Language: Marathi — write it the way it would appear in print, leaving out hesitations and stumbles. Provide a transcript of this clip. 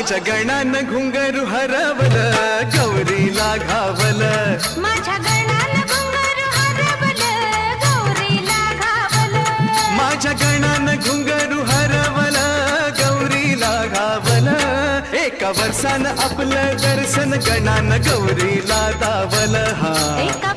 माझ्या गणानं घुंगरू हरवल गौरीला घावल माझ्या गणानं घुंगरू हरवल गौरीला घावल माझ्या गणानं घुंगरू हरवल गौरीला घावल एका वर्षानं आपलं दर्शन गणानं गौरीला दावल हा एका